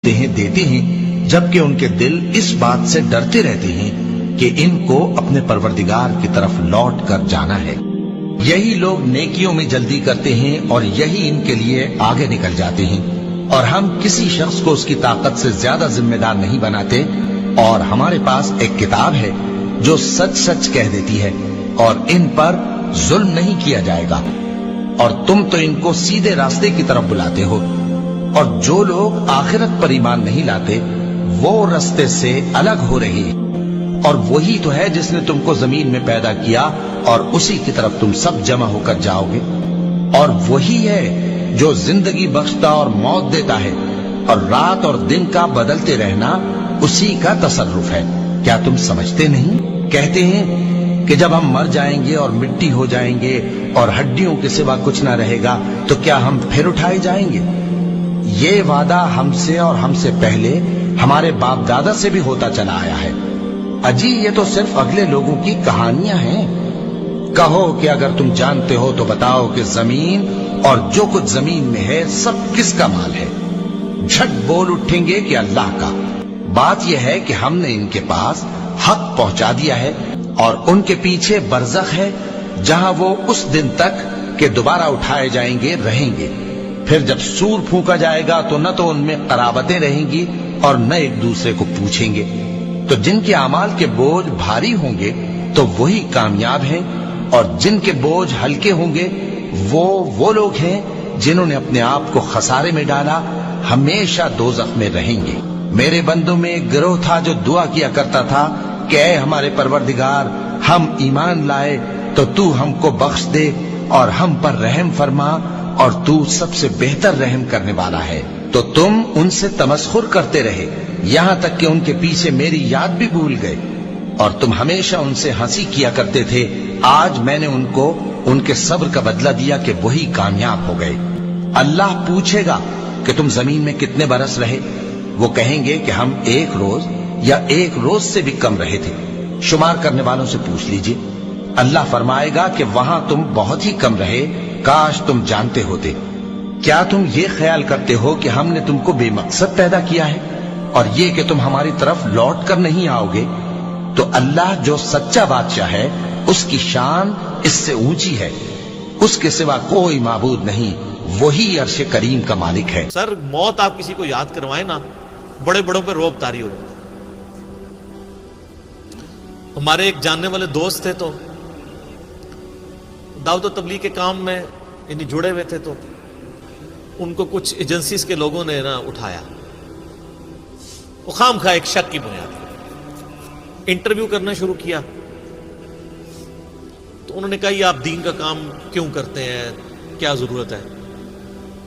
دیتے ہیں جبکہ ان کے دل اس بات سے ڈرتے رہتے ہیں کہ ان کو اپنے پروردگار کی طرف لوٹ کر جانا ہے۔ یہی لوگ نیکیوں میں جلدی کرتے ہیں اور یہی ان کے لیے آگے نکل جاتے ہیں، اور ہم کسی شخص کو اس کی طاقت سے زیادہ ذمہ دار نہیں بناتے، اور ہمارے پاس ایک کتاب ہے جو سچ سچ کہہ دیتی ہے، اور ان پر ظلم نہیں کیا جائے گا، اور تم تو ان کو سیدھے راستے کی طرف بلاتے ہو، اور جو لوگ آخرت پر ایمان نہیں لاتے وہ راستے سے الگ ہو رہے ہیں، اور وہی تو ہے جس نے تم کو زمین میں پیدا کیا اور اسی کی طرف تم سب جمع ہو کر جاؤ گے، اور وہی ہے جو زندگی بخشتا اور موت دیتا ہے، اور رات اور دن کا بدلتے رہنا اسی کا تصرف ہے۔ کیا تم سمجھتے نہیں؟ کہتے ہیں کہ جب ہم مر جائیں گے اور مٹی ہو جائیں گے اور ہڈیوں کے سوا کچھ نہ رہے گا تو کیا ہم پھر اٹھائے جائیں گے؟ یہ وعدہ ہم سے اور ہم سے پہلے ہمارے باپ دادا سے بھی ہوتا چلا آیا ہے۔ اجی یہ تو صرف اگلے لوگوں کی کہانیاں ہیں۔ کہو کہ اگر تم جانتے ہو تو بتاؤ کہ زمین اور جو کچھ زمین میں ہے سب کس کا مال ہے؟ جھٹ بول اٹھیں گے کہ اللہ کا۔ بات یہ ہے کہ ہم نے ان کے پاس حق پہنچا دیا ہے، اور ان کے پیچھے برزخ ہے جہاں وہ اس دن تک کہ دوبارہ اٹھائے جائیں گے رہیں گے۔ پھر جب سور پھونکا جائے گا تو نہ تو ان میں قرابتیں رہیں گی اور نہ ایک دوسرے کو پوچھیں گے۔ تو جن کے اعمال کے بوجھ بھاری ہوں گے تو وہی کامیاب ہیں، اور جن کے بوجھ ہلکے ہوں گے وہ لوگ ہیں جنہوں نے اپنے آپ کو خسارے میں ڈالا، ہمیشہ دوزخ میں رہیں گے۔ میرے بندوں میں ایک گروہ تھا جو دعا کیا کرتا تھا کہ اے ہمارے پروردگار، ہم ایمان لائے تو تو ہم کو بخش دے اور ہم پر رحم فرما، اور تو سب سے بہتر رحم کرنے والا ہے۔ تو تم ان سے تمسخر کرتے رہے یہاں تک کہ ان کے پیچھے میری یاد بھی بھول گئے، اور تم ہمیشہ ان سے ہنسی کیا کرتے تھے۔ آج میں نے ان کو ان کے صبر کا بدلہ دیا کہ وہی کامیاب ہو گئے۔ اللہ پوچھے گا کہ تم زمین میں کتنے برس رہے؟ وہ کہیں گے کہ ہم 1 روز یا 1 روز سے بھی کم رہے تھے۔ شمار کرنے والوں سے پوچھ لیجئے۔ اللہ فرمائے گا کہ وہاں تم بہت ہی کم رہے، کاش تم جانتے ہوتے۔ کیا تم یہ خیال کرتے ہو کہ ہم نے تم کو بے مقصد پیدا کیا ہے، اور یہ کہ تم ہماری طرف لوٹ کر نہیں آؤ گے؟ تو اللہ جو سچا بادشاہ ہے اس کی شان اس سے اونچی ہے، اس کے سوا کوئی معبود نہیں، وہی عرش کریم کا مالک ہے۔ سر موت آپ کسی کو یاد کروائیں نا، بڑے بڑوں پہ روب طاری ہو جاتا۔ ہمارے ایک جاننے والے دوست تھے تو دعوت و تبلیغ کے کام میں یعنی جڑے ہوئے تھے، تو ان کو کچھ ایجنسیز کے لوگوں نے نا اٹھایا، وہ خام خواہ ایک شک کی بنیاد پر انٹرویو کرنا شروع کیا۔ تو انہوں نے کہا یہ آپ دین کا کام کیوں کرتے ہیں، کیا ضرورت ہے؟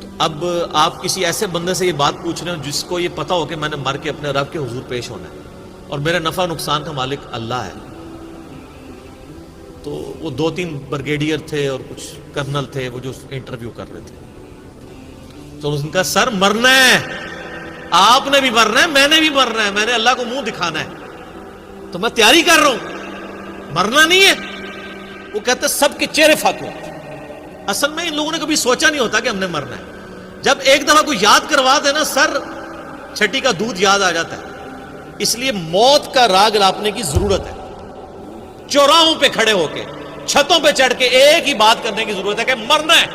تو اب آپ کسی ایسے بندے سے یہ بات پوچھ رہے ہو جس کو یہ پتا ہو کہ میں نے مر کے اپنے رب کے حضور پیش ہونا ہے اور میرے نفع نقصان کا مالک اللہ ہے۔ تو وہ 2-3 بریگیڈیئر تھے اور کچھ کرنل تھے وہ جو انٹرویو کر رہے تھے۔ تو اس نے کہا سر مرنا ہے، آپ نے بھی مرنا ہے، میں نے بھی مرنا ہے، میں نے اللہ کو منہ دکھانا ہے، تو میں تیاری کر رہا ہوں، مرنا نہیں ہے۔ وہ کہتے سب کے چہرے فاق ہو۔ اصل میں ان لوگوں نے کبھی سوچا نہیں ہوتا کہ ہم نے مرنا ہے۔ جب ایک دفعہ کوئی یاد کروا دے نا، سر چھٹی کا دودھ یاد آ جاتا ہے۔ اس لیے موت کا راگ لاپنے کی ضرورت ہے۔ چوراہوں پہ کھڑے ہو کے، چھتوں پہ چڑھ کے ایک ہی بات کرنے کی ضرورت ہے کہ مرنا ہے۔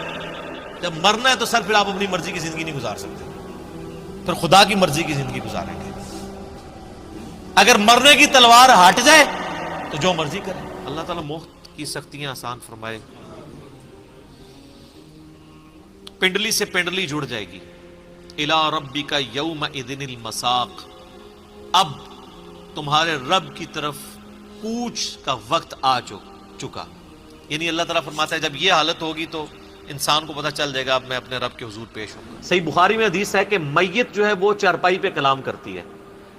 جب مرنا ہے تو سر پھر آپ اپنی مرضی کی زندگی نہیں گزار سکتے، پھر خدا کی مرضی کی زندگی گزاریں گے۔ اگر مرنے کی تلوار ہٹ جائے تو جو مرضی کریں۔ اللہ تعالیٰ موت کی سختیاں آسان فرمائے۔ پنڈلی سے پنڈلی جڑ جائے گی۔ الی ربک یومئذ المساق، اب تمہارے رب کی طرف کوچ کا وقت آ چکا۔ یعنی اللہ تعالیٰ فرماتا ہے جب یہ حالت ہوگی تو انسان کو پتہ چل جائے گا اب میں اپنے رب کے حضور پیش ہوں۔ صحیح بخاری میں حدیث ہے کہ میت جو ہے وہ چارپائی پہ کلام کرتی ہے۔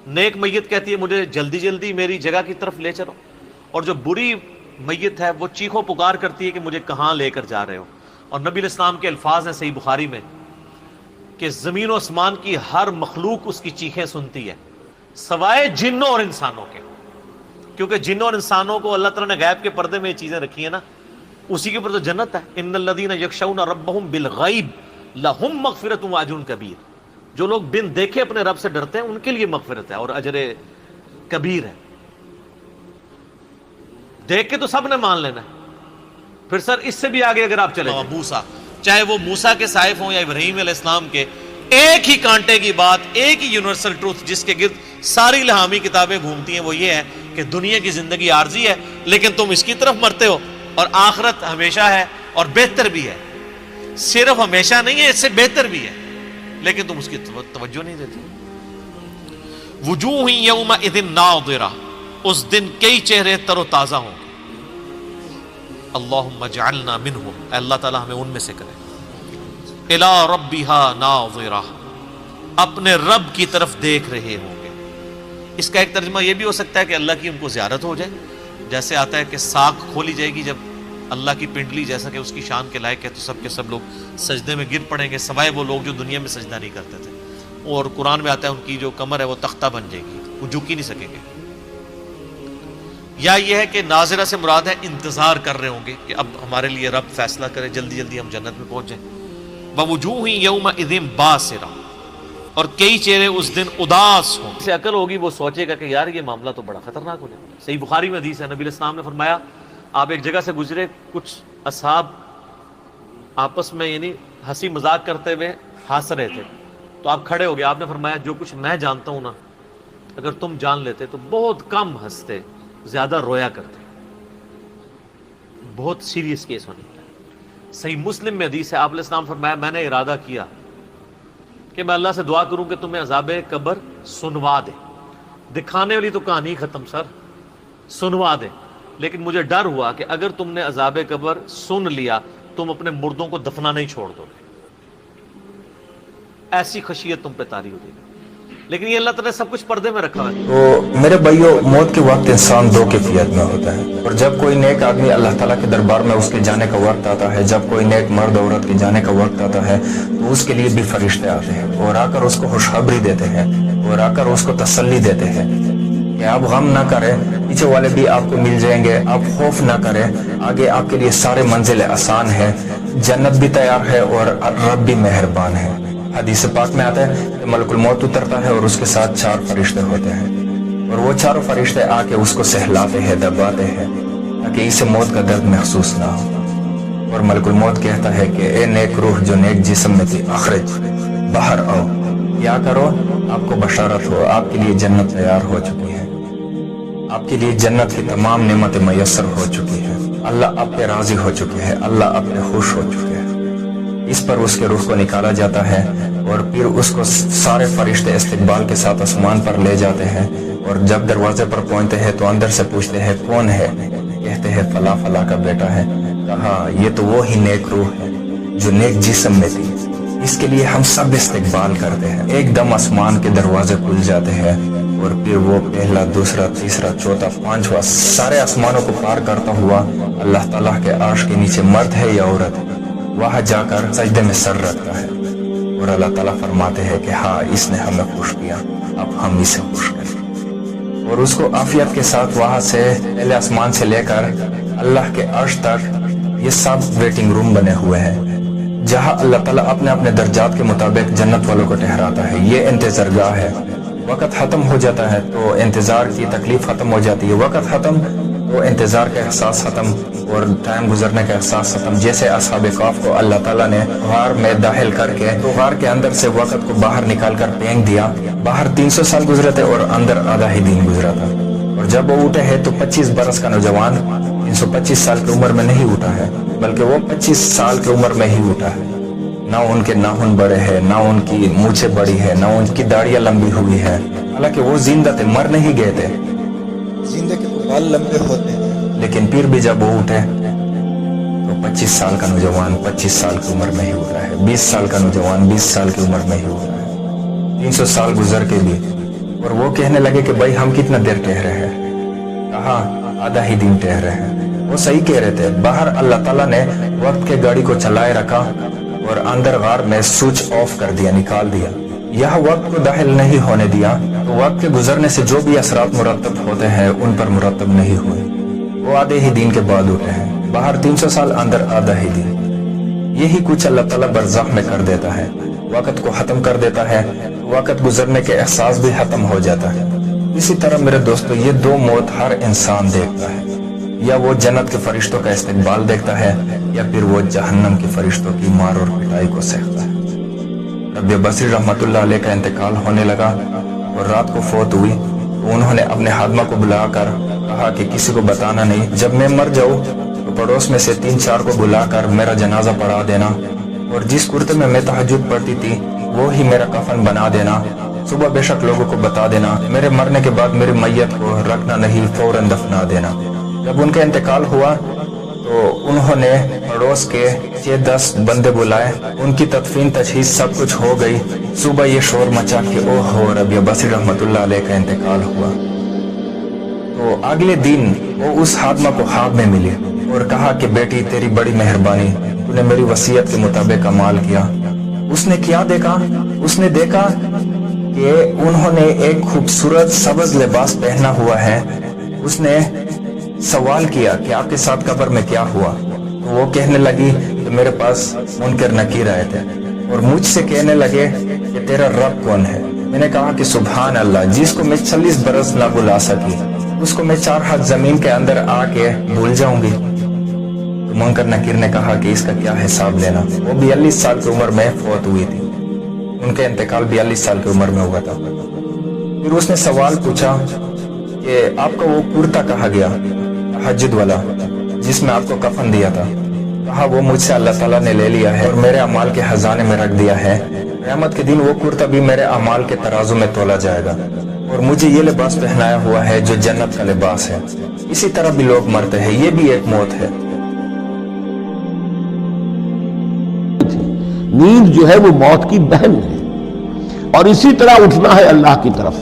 نیک میت کہتی ہے مجھے جلدی جلدی میری جگہ کی طرف لے چلو، اور جو بری میت ہے وہ چیخو پکار کرتی ہے کہ مجھے کہاں لے کر جا رہے ہو۔ اور نبی علیہ السلام کے الفاظ ہیں صحیح بخاری میں کہ زمین و آسمان کی ہر مخلوق اس کی چیخیں سنتی ہے سوائے جنوں اور انسانوں کے، کیونکہ جنوں اور انسانوں کو اللہ تعالیٰ نے غیب کے پردے میں یہ چیزیں رکھی ہیں نا، اسی کے اوپر تو جنت ہے۔ ان الذین یخشون ربہم بالغیب لہم مغفرۃ واجر کبیر۔ جو لوگ بن دیکھے اپنے رب سے ڈرتے ہیں ان کے لیے مغفرت ہے اور اجر کبیر ہے. دیکھ کے تو سب نے مان لینا ہے. پھر سر اس سے بھی آگے اگر آپ چلے موسیٰ، چاہے وہ موسیٰ کے صائف ہوں یا ابراہیم علیہ السلام کے، ایک ہی کانٹے کی بات، ایک ہی یونیورسل ٹروتھ جس کے گرد ساری الہامی کتابیں گھومتی ہیں، وہ یہ ہے کہ دنیا کی زندگی عارضی ہے لیکن تم اس کی طرف مرتے ہو، اور آخرت ہمیشہ ہے اور بہتر بھی ہے. صرف ہمیشہ نہیں ہے، اس سے بہتر بھی ہے، لیکن تم اس کی توجہ نہیں دیتے. وجوہ یومئذ ناظرہ، اس دن کئی چہرے تر و تازہ ہوں گے. اللہم اجعلنا منہم، اے اللہ تعالی ہمیں ان میں سے کرے. الی ربہا ناظرہ، اپنے رب کی طرف دیکھ رہے ہوں گے. اس کا ایک ترجمہ یہ بھی ہو سکتا ہے کہ اللہ کی ان کو زیارت ہو جائے، جیسے آتا ہے کہ ساکھ کھولی جائے گی جب اللہ کی پنڈلی، جیسا کہ اس کی شان کے لائق ہے، تو سب کے سب لوگ سجدے میں گر پڑیں گے سوائے وہ لوگ جو دنیا میں سجدہ نہیں کرتے تھے. اور قرآن میں آتا ہے ان کی جو کمر ہے وہ تختہ بن جائے گی، وہ جھک ہی نہیں سکیں گے. یا یہ ہے کہ ناظرہ سے مراد ہے انتظار کر رہے ہوں گے کہ اب ہمارے لیے رب فیصلہ کرے، جلدی جلدی ہم جنت میں پہنچ جائیں. ووجوہ یومئذ باسرہ، اور کئی چہرے اس دن اداس ہوں. سے عقل ہوگی وہ سوچے گا کہ یار یہ معاملہ تو بڑا خطرناک ہو جائے گا. صحیح بخاری میں حدیث ہے، نبی علیہ السلام نے فرمایا آپ ایک جگہ سے گزرے، کچھ اصحاب آپس میں یعنی ہنسی مذاق کرتے ہوئے ہنس رہے تھے، تو آپ کھڑے ہو گئے. آپ نے فرمایا جو کچھ میں جانتا ہوں نا، اگر تم جان لیتے تو بہت کم ہنستے، زیادہ رویا کرتے. بہت سیریس کیس ہونے والا ہے. صحیح مسلم میں حدیث ہے، آپ علیہ السلام فرمایا میں نے ارادہ کیا کہ میں اللہ سے دعا کروں کہ تمہیں عذاب قبر سنوا دے. دکھانے والی تو کہانی ختم سر، سنوا دے. لیکن مجھے ڈر ہوا کہ اگر تم نے عذاب قبر سن لیا تم اپنے مردوں کو دفنا نہیں چھوڑ دو گے، ایسی خشیت تم پہ طاری ہو جائے گی. لیکن یہ اللہ تعالیٰ نے سب کچھ پردے میں رکھا ہے. تو میرے بھائیو، موت کے وقت انسان دو کیفیت میں ہوتا ہے، اور جب کوئی نیک آدمی اللہ تعالیٰ کے دربار میں اس کے جانے کا وقت آتا ہے، جب کوئی نیک مرد عورت کے جانے کا وقت آتا ہے، تو اس کے لیے بھی فرشتے آتے ہیں اور آ کر اس کو خوشخبری دیتے ہیں اور آ کر اس کو تسلی دیتے ہیں کہ آپ غم نہ کریں، پیچھے والے بھی آپ کو مل جائیں گے، آپ خوف نہ کریں، آگے آپ کے لیے سارے منزل آسان ہیں، جنت بھی تیار ہے اور رب بھی مہربان ہے. حدیث پاک میں آتا ہے کہ ملک الموت اترتا ہے اور اس کے ساتھ 4 فرشتے ہوتے ہیں، اور وہ 4 فرشتے آ کے اس کو سہلاتے ہیں، دباتے ہیں تاکہ اسے موت کا درد محسوس نہ ہو. اور ملک الموت کہتا ہے کہ اے نیک روح جو نیک جسم میں تھی، اخرج، باہر آؤ، کیا کرو، آپ کو بشارت ہو، آپ کے لیے جنت تیار ہو چکی ہے، آپ کے لیے جنت کی تمام نعمتیں میسر ہو چکی ہیں، اللہ آپ پہ راضی ہو چکے ہیں، اللہ آپ پہ خوش ہو چکے ہیں. اس پر اس کے روح کو نکالا جاتا ہے اور پھر اس کو سارے فرشتے استقبال کے ساتھ آسمان پر لے جاتے ہیں، اور جب دروازے پر پہنچتے ہیں تو اندر سے پوچھتے ہیں کون ہے، کہتے ہیں فلاں فلاں کا بیٹا ہے. کہا یہ تو وہی نیک روح ہے جو نیک جسم میں تھی، اس کے لیے ہم سب استقبال کرتے ہیں. ایک دم آسمان کے دروازے کھل جاتے ہیں اور پھر وہ پہلا، دوسرا، تیسرا، چوتھا، پانچواں سارے آسمانوں کو پار کرتا ہوا اللہ تعالیٰ کے عرش کے نیچے مرد ہے یا عورت ہے وہاں جا کر سجدے میں سر رکھتا ہے، اور اللہ تعالیٰ فرماتے ہیں کہ ہاں اس نے ہمیں خوش کیا، اب ہم اسے خوش کریں. اور اس کو عافیت کے ساتھ وہاں سے پہلے آسمان سے لے کر اللہ کے عرش تک یہ سب ویٹنگ روم بنے ہوئے ہیں جہاں اللہ تعالیٰ اپنے اپنے درجات کے مطابق جنت والوں کو ٹھہراتا ہے. یہ انتظار گاہ ہے. وقت ختم ہو جاتا ہے تو انتظار کی تکلیف ختم ہو جاتی ہے، وقت ختم تو انتظار کا احساس ختم اور ٹائم گزرنے کا احساس ختم. جیسے اصحاب کہف کو اللہ تعالیٰ نے غار میں داخل کر کے تو غار کے اندر سے وقت کو باہر نکال کر پھینک دیا. باہر 300 سال گزرے تھے اور اندر آدھا ہی دن گزرا تھا، اور جب وہ اٹھے ہیں تو 25 برس کا نوجوان 325 سال کی عمر میں نہیں اٹھا ہے، بلکہ وہ 25 سال کی عمر میں ہی اٹھا ہے. نہ ان کے ناخن بڑے ہیں، نہ ان کی مونچھیں بڑی ہے، نہ ان کی داڑیاں لمبی ہوئی ہے، حالانکہ وہ زندہ تھے، مر نہیں گئے تھے. زندہ کے بال لمبے ہوتے ہیں، لیکن پھر بھی جب وہ اٹھے تو 25 سال کا نوجوان 25 سال کی عمر میں ہی اٹھا ہے، 20 سال کا نوجوان 20 سال کی عمر میں ہی اٹھا ہے، 300 سال گزر کے بھی. اور وہ کہنے لگے کہ بھائی ہم کتنا دیر ٹھہرے ہیں؟ کہا آدھا ہی دن ٹھہرے ہیں. وہ صحیح کہہ رہے تھے. باہر اللہ تعالیٰ نے وقت کے گاڑی کو چلائے رکھا اور اندر غار میں سوئچ آف کر دیا، نکال دیا. یہاں وقت کو داخل نہیں ہونے دیا تو وقت کے گزرنے سے جو بھی اثرات مرتب ہوتے ہیں ان پر مرتب نہیں ہوئے. وہ آدھے ہی دن کے بعد اٹھے ہیں. باہر 300 سال، اندر آدھا ہی دن. یہی کچھ اللہ تعالیٰ برزخ میں کر دیتا ہے. وقت کو ختم کر دیتا ہے، وقت گزرنے کے احساس بھی ختم ہو جاتا ہے۔ اسی طرح میرے دوستو یہ دو موت ہر انسان دیکھتا ہے، یا وہ جنت کے فرشتوں کا استقبال دیکھتا ہے یا پھر وہ جہنم کے فرشتوں کی مار اور پٹائی کو سہتا ہے۔ رب بصیر رحمت اللہ علیہ کا انتقال ہونے لگا اور رات کو فوت ہوئی تو انہوں نے اپنے خادمہ کو بلا کر کہا کہ کسی کو بتانا نہیں، جب میں مر جاؤں تو پڑوس میں سے 3-4 کو بلا کر میرا جنازہ پڑھا دینا، اور جس کرتے میں تہجد پڑھتی تھی وہ ہی میرا کفن بنا دینا، صبح بے شک لوگوں کو بتا دینا، میرے مرنے کے بعد میری میت کو رکھنا نہیں، فوراً دفنا دینا۔ جب ان کا انتقال ہوا تو انہوں نے پڑوس کے 6-10 بندے بلائے، ان کی تدفین تجہیز سب کچھ ہو گئی۔ صبح یہ شور مچا کہ او ہو ربیع بصیر رحمت اللہ علیہ کا انتقال ہوا۔ تو اگلے دن وہ اس خادمہ کو خواب میں ملی اور کہا کہ بیٹی تیری بڑی مہربانی، تو نے میری وصیت کے مطابق عمل کیا۔ اس نے کیا دیکھا؟ اس نے دیکھا کہ انہوں نے ایک خوبصورت سبز لباس پہنا ہوا ہے۔ اس نے سوال کیا کہ آپ کے ساتھ قبر میں کیا ہوا؟ تو وہ کہنے لگی کہ میرے پاس منکر نکیر آئے تھے اور مجھ سے کہنے لگے کہ تیرا رب کون ہے؟ میں نے کہا کہ سبحان اللہ، جس کو میں 40 برس نہ بلا سکی اس کو میں 4 ہاتھ زمین کے اندر آ کے بھول جاؤں گی۔ تو منکر نکیر نے کہا کہ اس کا کیا حساب لینا؟ وہ 42 سال کی عمر میں فوت ہوئی تھی، ان کا انتقال 42 سال کی عمر میں ہوا تھا۔ پھر اس نے سوال پوچھا کہ آپ کا وہ کرتا کہا گیا تہجد والا جس میں آپ کو کفن دیا تھا؟ کہا وہ مجھ سے اللہ تعالیٰ نے لے لیا ہے اور میرے اعمال کے خزانے میں رکھ دیا ہے، قیامت کے دن وہ کرتا بھی میرے اعمال کے ترازو میں تولا جائے گا، اور مجھے یہ لباس پہنایا ہوا ہے جو جنت کا لباس ہے۔ اسی طرح بھی لوگ مرتے ہیں، یہ بھی ایک موت ہے۔ نیند جو ہے وہ موت کی بہن ہے، اور اسی طرح اٹھنا ہے اللہ کی طرف۔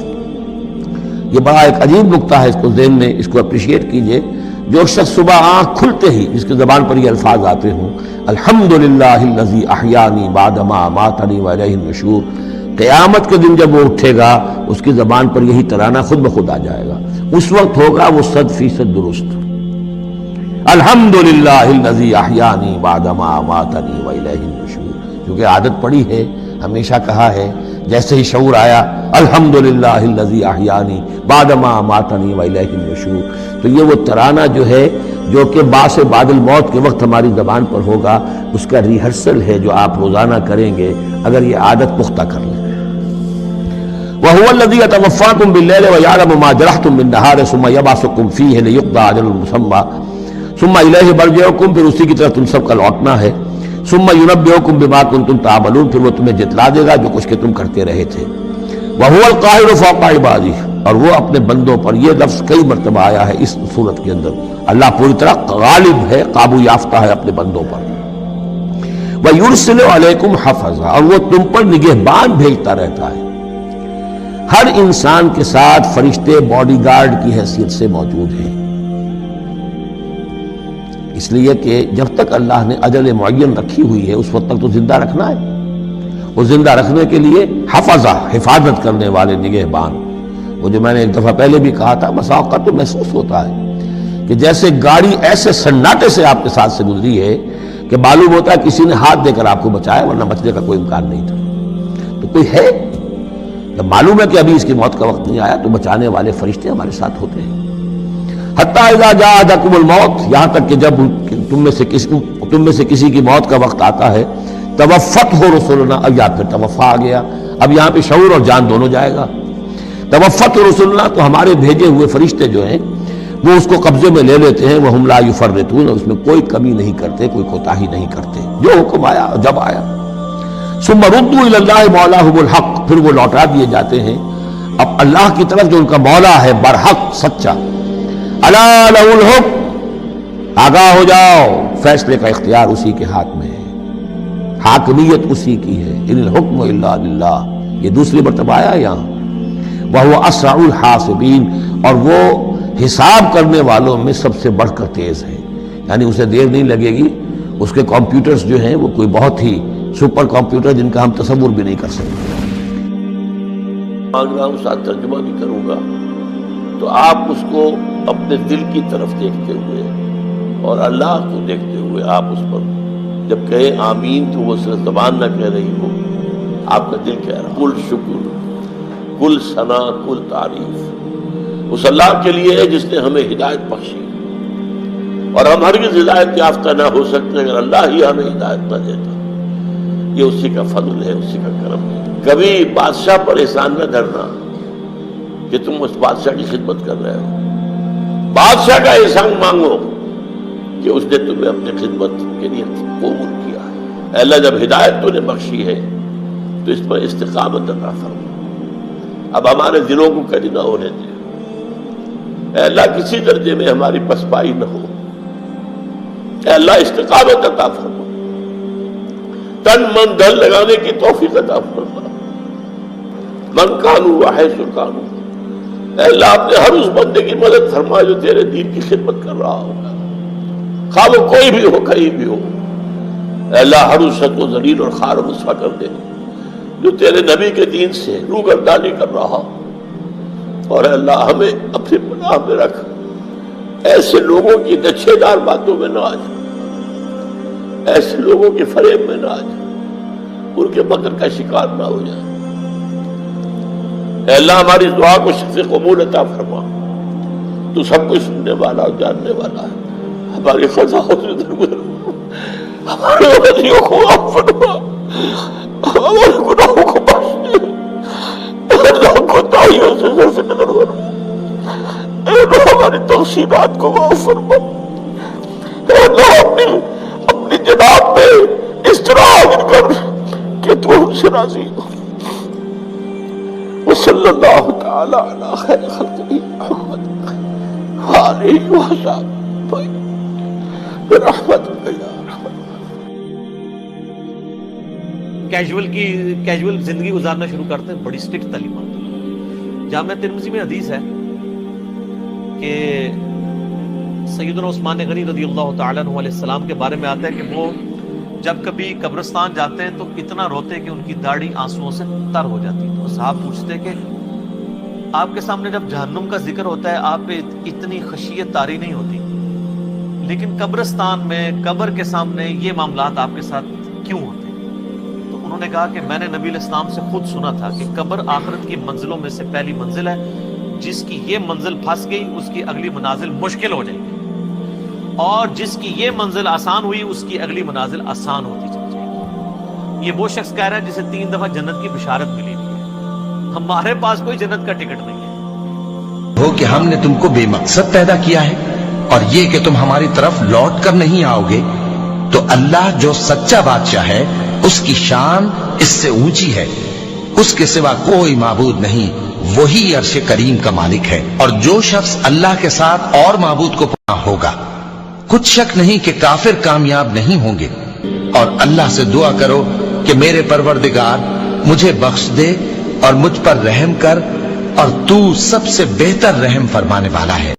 یہ بڑا ایک عجیب نقطہ ہے، اس کو ذہن میں اس کو اپریشیٹ کیجئے۔ جو شخص صبح آنکھ کھلتے ہی جس کی زبان پر یہ الفاظ آتے ہوں الحمدللہ الذی احیانی بعد ما اماتنی والیہ النشور، قیامت کے دن جب وہ اٹھے گا اس کی زبان پر یہی ترانہ خود بخود آ جائے گا، اس وقت ہوگا وہ 100% درست۔ الحمدللہ الذی احیانی بعد ما اماتنی والیہ النشور، کیونکہ عادت پڑی ہے، ہمیشہ کہا ہے، جیسے ہی شعور آیا الحمدللہ الذی احیانی بعد ما اماتنی والیہ النشور، تو یہ وہ ترانہ جو ہے جو کہ باعث بعد الموت کے وقت ہماری زبان پر ہوگا، اس کا ریہرسل ہے جو آپ روزانہ کریں گے اگر یہ عادت پختہ کر لیں۔ وَهُوَ الَّذِي يَتَوَفَّاكُمْ بِاللَّيْلِ وَيَعْلَمُ مَا جَرَحْتُمْ بِالنَّهَارِ ثُمَّ يَبْعَثُكُمْ فِيهِ لِيُقْضَىٰ أَجَلٌ مُّسَمًّى ثُمَّ إِلَيْهِ مَرْجِعُكُمْ، پھر اسی کی طرف تم سب کا لوٹنا ہے۔ ثُمَّ يُنَبِّئُكُم بِمَا كُنتُمْ تَعْمَلُونَ، پھر وہ تمہیں جتلا دے گا جو کچھ کہ تم کرتے رہے تھے۔ وَهُوَ الْقَاهِرُ فَوْقَ عِبَادِهِ، اور وہ اپنے بندوں پر، یہ لفظ کئی مرتبہ آیا ہے اس صورت کے اندر، اللہ پوری طرح غالب ہے، قابو یافتہ ہے اپنے بندوں پر۔ وَيُرْسِلُ عَلَيْكُمْ حَفَظًا، اور وہ تم پر نگہبان بھیجتا رہتا ہے۔ ہر انسان کے ساتھ فرشتے باڈی گارڈ کی حیثیت سے موجود ہیں، اس لیے کہ جب تک اللہ نے اجل معین رکھی ہوئی ہے اس وقت تک تو زندہ رکھنا ہے۔ وہ زندہ رکھنے کے لیے حفظہ، حفاظت کرنے والے نگہبان، وہ جو میں نے ایک دفعہ پہلے بھی کہا تھا، بسا اوقات تو محسوس ہوتا ہے کہ جیسے گاڑی ایسے سناٹے سے آپ کے ساتھ سے گزری ہے کہ معلوم ہوتا ہے کسی نے ہاتھ دے کر آپ کو بچایا، ورنہ بچنے کا کوئی امکان نہیں تھا۔ تو کوئی ہے، جب معلوم ہے کہ ابھی اس کی موت کا وقت نہیں آیا تو بچانے والے فرشتے ہمارے ساتھ ہوتے ہیں۔ حتیٰ اذا جاء احدکم الموت، یہاں تک کہ جب تم میں سے کسی کی موت کا وقت آتا ہے، توفته رسلنا، اب یہاں پھر توفا آ گیا، اب یہاں پہ شعور اور جان دونوں جائے گا۔ توفته رسلنا، تو ہمارے بھیجے ہوئے فرشتے جو ہیں وہ اس کو قبضے میں لے لیتے ہیں، وہم لا یفرطون، اور اس میں کوئی کمی نہیں کرتے، کوئی کوتاہی نہیں کرتے، جو حکم آیا جب آیا۔ ثم ردوا الی اللہ مولاہم الحق، پھر وہ لوٹا دیے جاتے ہیں اب اللہ کی طرف جو ان کا مولا ہے برحق، سچا۔ الا لہ الحکم، آگاہ ہو جاؤ، فیصلے کا اختیار اسی کے ہاتھ میں ہے، حاکمیت اسی کی ہے۔ ان الحکم الا للہ، یہ دوسری مرتبہ آیا یہاں۔ وہو اسرع الحاسبین، اور وہ حساب کرنے والوں میں سب سے بڑھ کر تیز ہے، یعنی اسے دیر نہیں لگے گی۔ اس کے کمپیوٹرز جو ہیں وہ کوئی بہت ہی سپر کمپیوٹر جن کا ہم تصور بھی نہیں کر سکتے۔ مانگ رہا ہوں، ساتھ ترجمہ بھی کروں گا، تو آپ اس کو اپنے دل کی طرف دیکھتے ہوئے اور اللہ کو دیکھتے ہوئے آپ اس پر جب کہے آمین تو وہ صرف زبان نہ کہہ رہی ہو، آپ کا دل کہہ رہا کل شکر کل ثنا کل تعریف اس اللہ کے لیے ہے جس نے ہمیں ہدایت بخشی، اور ہم ہرگز ہدایت یافتہ نہ ہو سکتے اگر اللہ ہی ہمیں ہدایت نہ دیتا۔ یہ اسی کا فضل ہے، اسی کا کرم ہے۔ کبھی بادشاہ پر احسان نہ دھرنا کہ تم اس بادشاہ کی خدمت کر رہے ہو، بادشاہ کا احسان مانگو کہ اس نے تمہیں اپنی خدمت کے لیے قبول کیا ہے۔ اے اللہ، جب ہدایت تو نے بخشی ہے تو اس پر استقامت عطا فرما، اب ہمارے دلوں کو کبھی نہ ہونے دے۔ اے اللہ، کسی درجے میں ہماری پسپائی نہ ہو۔ اے اللہ، استقامت عطا فرما، تن من دل لگانے کی توفیق عطا فرما۔ من کانو وحیث کانو، اے اللہ اپنے ہر اس بندے کی مدد فرما جو تیرے دین کی خدمت کر رہا ہوگا، خواہ وہ کوئی بھی ہو، کہیں بھی ہو۔ اے اللہ، ہر اس شخص کو ذلیل اور خوار و رسوا کر دے جو تیرے نبی کے دین سے روگردانی کر رہا ہو، اور اے اللہ ہمیں اپنی پناہ میں رکھ، ایسے لوگوں کی نچھے دار باتوں میں نہ آ جائے، ایسے لوگوں کے فریب میں نہ آ جائے، ان کے مکر کا شکار نہ ہو جائے۔ اے اللہ ہماری دعا کو شفع قبول عطا فرما، تو سب کچھ سننے والا اور جاننے والا ہے۔ ہماری خطاؤں سے درگزر، ہمارے غلطیوں کو معاف فرما، ہمارے گناہوں کو بخش دے، اللہ کوتاہیوں سے درگزر فرما، اے اللہ ہماری تقصیرات کو معاف فرما، اے اللہ اپنی جناب میں اس طرح حاضر کر کہ تو ہم سے راضی ہو۔ وصلی اللہ تعالی علی خیر خلقہ محمد وآلہ وصحبہ برحمتک یا ارحم۔ کیجول زندگی گزارنا شروع کرتے ہیں، بڑی سٹرکٹ تعلیمات۔ جامعہ ترمذی میں حدیث ہے کہ سیدنا عثمان غنی رضی اللہ تعالیٰ عنہ علیہ السلام کے بارے میں آتا ہے کہ وہ جب کبھی قبرستان جاتے ہیں تو اتنا روتے کہ ان کی داڑھی آنسوؤں سے تر ہو جاتی۔ تو صاحب پوچھتے کہ آپ کے سامنے جب جہنم کا ذکر ہوتا ہے آپ پہ اتنی خشیت طاری نہیں ہوتی، لیکن قبرستان میں قبر کے سامنے یہ معاملات آپ کے ساتھ کیوں ہوتے ہیں؟ تو انہوں نے کہا کہ میں نے نبی علیہ السلام سے خود سنا تھا کہ قبر آخرت کی منزلوں میں سے پہلی منزل ہے، جس کی یہ منزل پھنس گئی اس کی اگلی منازل مشکل ہو جائے گی، اور جس کی یہ منزل آسان ہوئی اس کی اگلی منازل آسان ہوتی چلی جائے گی۔ یہ وہ شخص کہہ رہا ہے جسے 3 دفعہ جنت کی بشارت ملی ہوئی ہے، ہمارے پاس کوئی جنت کا ٹکٹ نہیں ہے۔ ہو کہ ہم نے تم کو بے مقصد پیدا کیا ہے، اور یہ کہ تم ہماری طرف لوٹ کر نہیں آؤ گے، تو اللہ جو سچا بادشاہ ہے اس کی شان اس سے اونچی ہے، اس کے سوا کوئی معبود نہیں، وہی عرش کریم کا مالک ہے۔ اور جو شخص اللہ کے ساتھ اور معبود کو پناہ ہوگا، کچھ شک نہیں کہ کافر کامیاب نہیں ہوں گے۔ اور اللہ سے دعا کرو کہ میرے پروردگار مجھے بخش دے اور مجھ پر رحم کر، اور تو سب سے بہتر رحم فرمانے والا ہے۔